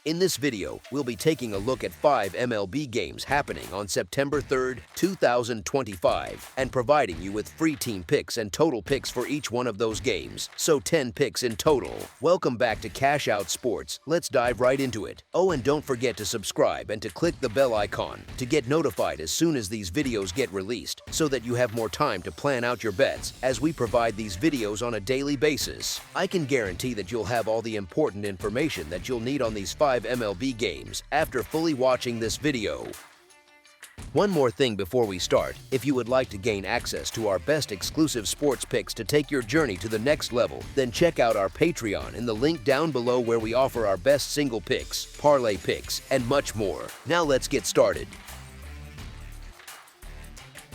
In this video, we'll be taking a look at 5 MLB games happening on September 3rd, 2025, and providing you with free team picks and total picks for each one of those games, so 10 picks in total. Welcome back to Cash Out Sports. Let's dive right into it. Oh, and don't forget to subscribe and to click the bell icon to get notified as soon as these videos get released, so that you have more time to plan out your bets as we provide these videos on a daily basis. I can guarantee that you'll have all the important information that you'll need on these 5 MLB games after fully watching this video. One more thing before we start: if you would like to gain access to our best exclusive sports picks to take your journey to the next level, then check out our Patreon in the link down below, where we offer our best single picks, parlay picks, and much more. Now let's get started.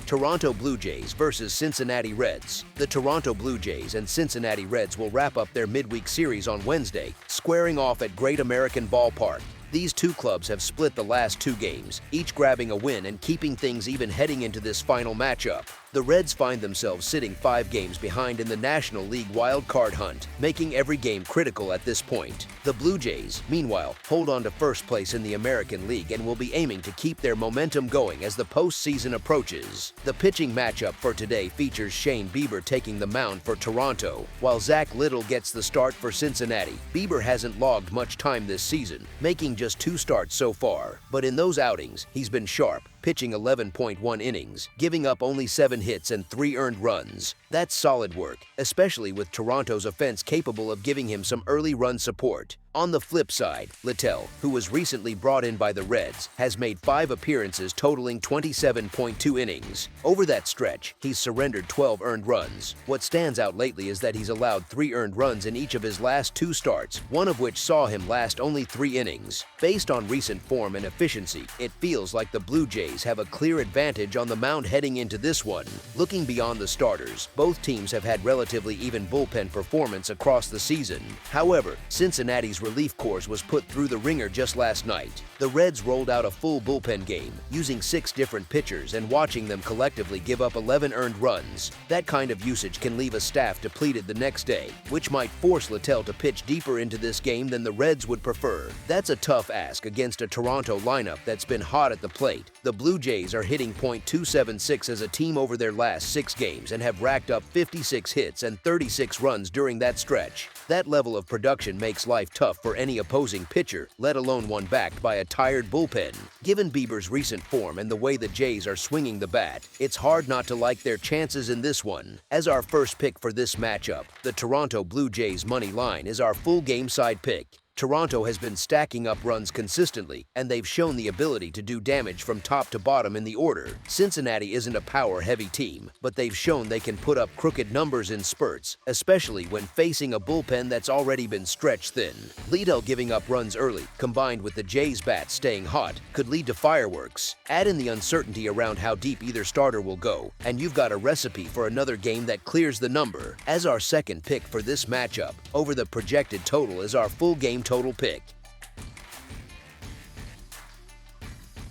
Toronto Blue Jays versus Cincinnati Reds. The Toronto Blue Jays and Cincinnati Reds will wrap up their midweek series on Wednesday, squaring off at Great American Ballpark. These two clubs have split the last 2 games, each grabbing a win and keeping things even heading into this final matchup. The Reds find themselves sitting 5 games behind in the National League wild card hunt, making every game critical at this point. The Blue Jays, meanwhile, hold on to first place in the American League and will be aiming to keep their momentum going as the postseason approaches. The pitching matchup for today features Shane Bieber taking the mound for Toronto, while Zach Littell gets the start for Cincinnati. Bieber hasn't logged much time this season, making just 2 starts so far, but in those outings, he's been sharp, pitching 11.1 innings, giving up only 7 hits and 3 earned runs. That's solid work, especially with Toronto's offense capable of giving him some early run support. On the flip side, Littell, who was recently brought in by the Reds, has made 5 appearances totaling 27.2 innings. Over that stretch, he's surrendered 12 earned runs. What stands out lately is that he's allowed 3 earned runs in each of his last 2 starts, one of which saw him last only 3 innings. Based on recent form and efficiency, it feels like the Blue Jays have a clear advantage on the mound heading into this one. Looking beyond the starters, both teams have had relatively even bullpen performance across the season. However, Cincinnati's relief corps was put through the ringer just last night. The Reds rolled out a full bullpen game, using 6 different pitchers and watching them collectively give up 11 earned runs. That kind of usage can leave a staff depleted the next day, which might force Littell to pitch deeper into this game than the Reds would prefer. That's a tough ask against a Toronto lineup that's been hot at the plate. The Blue Jays are hitting .276 as a team over their last 6 games and have racked up 56 hits and 36 runs during that stretch. That level of production makes life tough for any opposing pitcher, let alone one backed by a tired bullpen. Given Bieber's recent form and the way the Jays are swinging the bat, it's hard not to like their chances in this one. As our first pick for this matchup, the Toronto Blue Jays money line is our full game side pick. Toronto has been stacking up runs consistently, and they've shown the ability to do damage from top to bottom in the order. Cincinnati isn't a power-heavy team, but they've shown they can put up crooked numbers in spurts, especially when facing a bullpen that's already been stretched thin. Littell giving up runs early, combined with the Jays' bats staying hot, could lead to fireworks. Add in the uncertainty around how deep either starter will go, and you've got a recipe for another game that clears the number. As our second pick for this matchup, over the projected total is our full game total pick.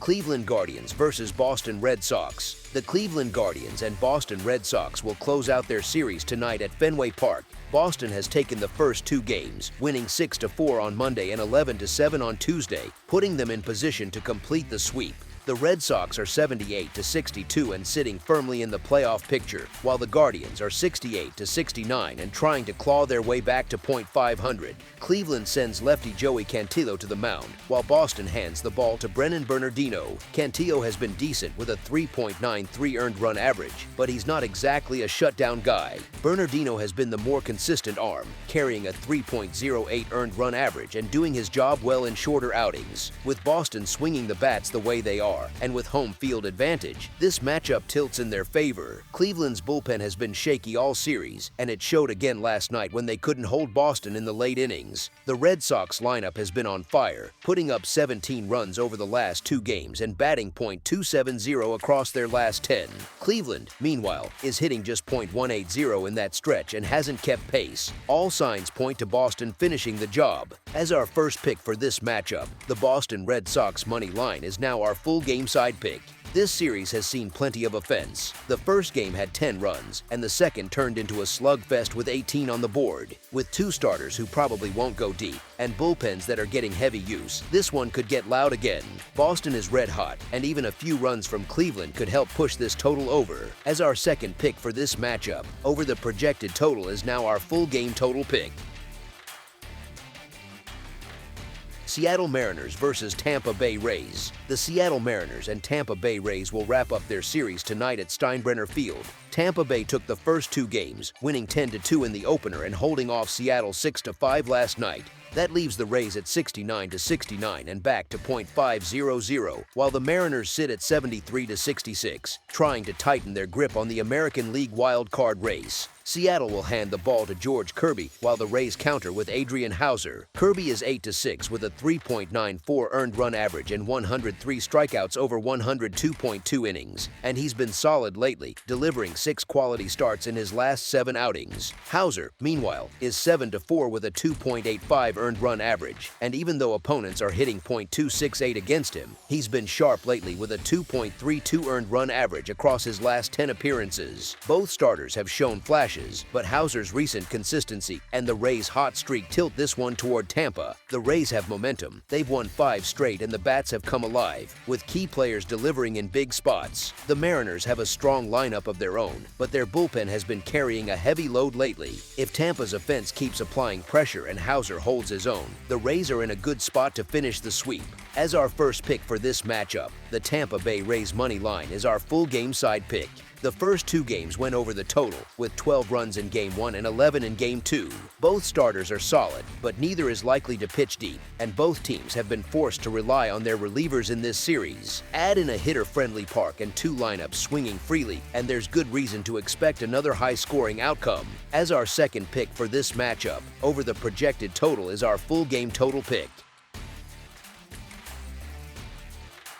Cleveland Guardians versus Boston Red Sox. The Cleveland Guardians and Boston Red Sox will close out their series tonight at Fenway Park. Boston has taken the first 2 games, winning 6-4 on Monday and 11-7 on Tuesday, putting them in position to complete the sweep. The Red Sox are 78-62 and sitting firmly in the playoff picture, while the Guardians are 68-69 and trying to claw their way back to .500. Cleveland sends lefty Joey Cantillo to the mound, while Boston hands the ball to Brennan Bernardino. Cantillo has been decent with a 3.93 earned run average, but he's not exactly a shutdown guy. Bernardino has been the more consistent arm, carrying a 3.08 earned run average and doing his job well in shorter outings. With Boston swinging the bats the way they are, and with home field advantage, this matchup tilts in their favor. Cleveland's bullpen has been shaky all series, and it showed again last night when they couldn't hold Boston in the late innings. The Red Sox lineup has been on fire, putting up 17 runs over the last 2 games and batting .270 across their last 10. Cleveland, meanwhile, is hitting just .180 in that stretch and hasn't kept pace. All signs point to Boston finishing the job. As our first pick for this matchup, the Boston Red Sox money line is now our full game side pick. This series has seen plenty of offense. The first game had 10 runs, and the second turned into a slugfest with 18 on the board. With two starters who probably won't go deep, and bullpens that are getting heavy use, this one could get loud again. Boston is red hot, and even a few runs from Cleveland could help push this total over. As our second pick for this matchup, over the projected total is now our full game total pick. Seattle Mariners versus Tampa Bay Rays. The Seattle Mariners and Tampa Bay Rays will wrap up their series tonight at Steinbrenner Field. Tampa Bay took the first two games, winning 10-2 in the opener and holding off Seattle 6-5 last night. That leaves the Rays at 69-69 and back to .500, while the Mariners sit at 73-66, trying to tighten their grip on the American League wild card race. Seattle will hand the ball to George Kirby, while the Rays counter with Adrian Houser. Kirby is 8-6 with a 3.94 earned run average and 103 strikeouts over 102.2 innings, and he's been solid lately, delivering 6 quality starts in his last 7 outings. Houser, meanwhile, is 7-4 with a 2.85 earned run average, and even though opponents are hitting .268 against him, he's been sharp lately with a 2.32 earned run average across his last 10 appearances. Both starters have shown flashes, but Houser's recent consistency and the Rays' hot streak tilt this one toward Tampa. The Rays have momentum. They've won 5 straight and the bats have come alive, with key players delivering in big spots. The Mariners have a strong lineup of their own, but their bullpen has been carrying a heavy load lately. If Tampa's offense keeps applying pressure and Houser holds his own, the Rays are in a good spot to finish the sweep. As our first pick for this matchup, the Tampa Bay Rays money line is our full game side pick. The first two games went over the total, with 12 runs in Game 1 and 11 in Game 2. Both starters are solid, but neither is likely to pitch deep, and both teams have been forced to rely on their relievers in this series. Add in a hitter-friendly park and two lineups swinging freely, and there's good reason to expect another high-scoring outcome. As our second pick for this matchup, over the projected total is our full game total pick.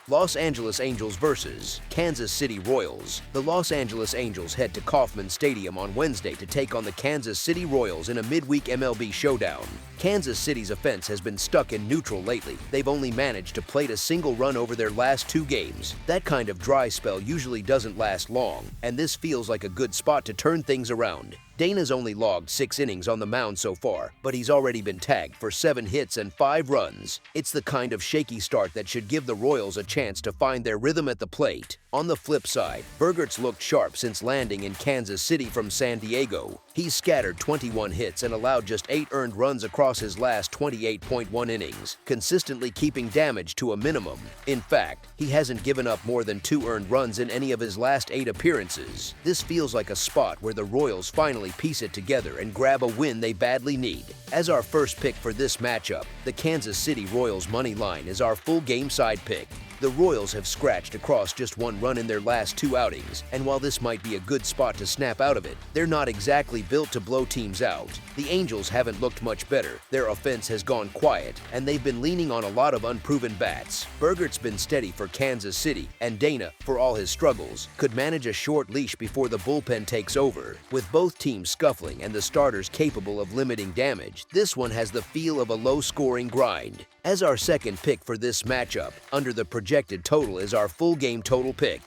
Los Angeles Angels versus Kansas City Royals. The Los Angeles Angels head to Kauffman Stadium on Wednesday to take on the Kansas City Royals in a midweek MLB showdown. Kansas City's offense has been stuck in neutral lately. They've only managed to plate a single run over their last 2 games. That kind of dry spell usually doesn't last long, and this feels like a good spot to turn things around. Dana's only logged 6 innings on the mound so far, but he's already been tagged for 7 hits and 5 runs. It's the kind of shaky start that should give the Royals a chance to find their rhythm at the plate. On the flip side, Burgert's looked sharp since landing in Kansas City from San Diego. He's scattered 21 hits and allowed just 8 earned runs across his last 28.1 innings, consistently keeping damage to a minimum. In fact, he hasn't given up more than 2 earned runs in any of his last 8 appearances. This feels like a spot where the Royals finally piece it together and grab a win they badly need. As our first pick for this matchup, the Kansas City Royals money line is our full game side pick. The Royals have scratched across just 1 run in their last 2 outings, and while this might be a good spot to snap out of it, they're not exactly built to blow teams out. The Angels haven't looked much better, their offense has gone quiet, and they've been leaning on a lot of unproven bats. Burgert's been steady for Kansas City, and Dana, for all his struggles, could manage a short leash before the bullpen takes over. With both teams scuffling and the starters capable of limiting damage, this one has the feel of a low-scoring grind. As our second pick for this matchup, under the projected total is our full game total pick.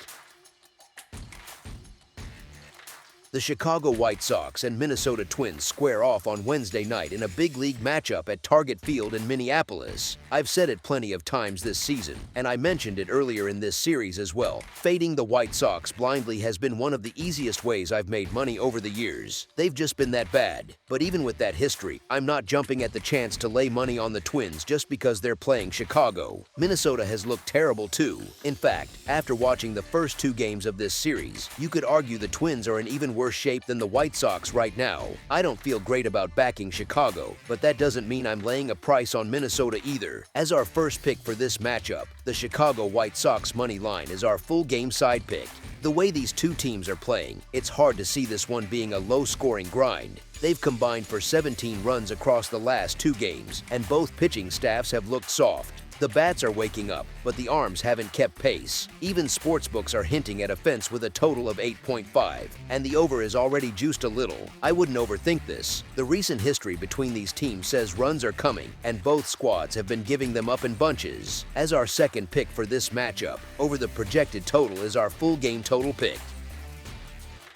The Chicago White Sox and Minnesota Twins square off on Wednesday night in a big league matchup at Target Field in Minneapolis. I've said it plenty of times this season, and I mentioned it earlier in this series as well. Fading the White Sox blindly has been one of the easiest ways I've made money over the years. They've just been that bad. But even with that history, I'm not jumping at the chance to lay money on the Twins just because they're playing Chicago. Minnesota has looked terrible too. In fact, after watching the first 2 games of this series, you could argue the Twins are in even worse shape than the White Sox right now. I don't feel great about backing Chicago, but that doesn't mean I'm laying a price on Minnesota either. As our first pick for this matchup, the Chicago White Sox money line is our full game side pick. The way these two teams are playing, it's hard to see this one being a low-scoring grind. They've combined for 17 runs across the last 2 games, and both pitching staffs have looked soft. The bats are waking up, but the arms haven't kept pace. Even sportsbooks are hinting at a fence with a total of 8.5, and the over is already juiced a little. I wouldn't overthink this. The recent history between these teams says runs are coming, and both squads have been giving them up in bunches. As our second pick for this matchup, over the projected total is our full game total pick.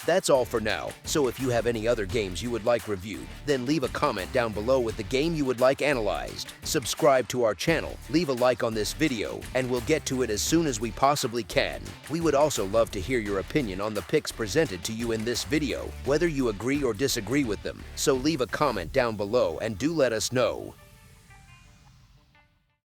That's all for now, so if you have any other games you would like reviewed, then leave a comment down below with the game you would like analyzed. Subscribe to our channel, leave a like on this video, and we'll get to it as soon as we possibly can. We would also love to hear your opinion on the picks presented to you in this video, whether you agree or disagree with them, so leave a comment down below and do let us know.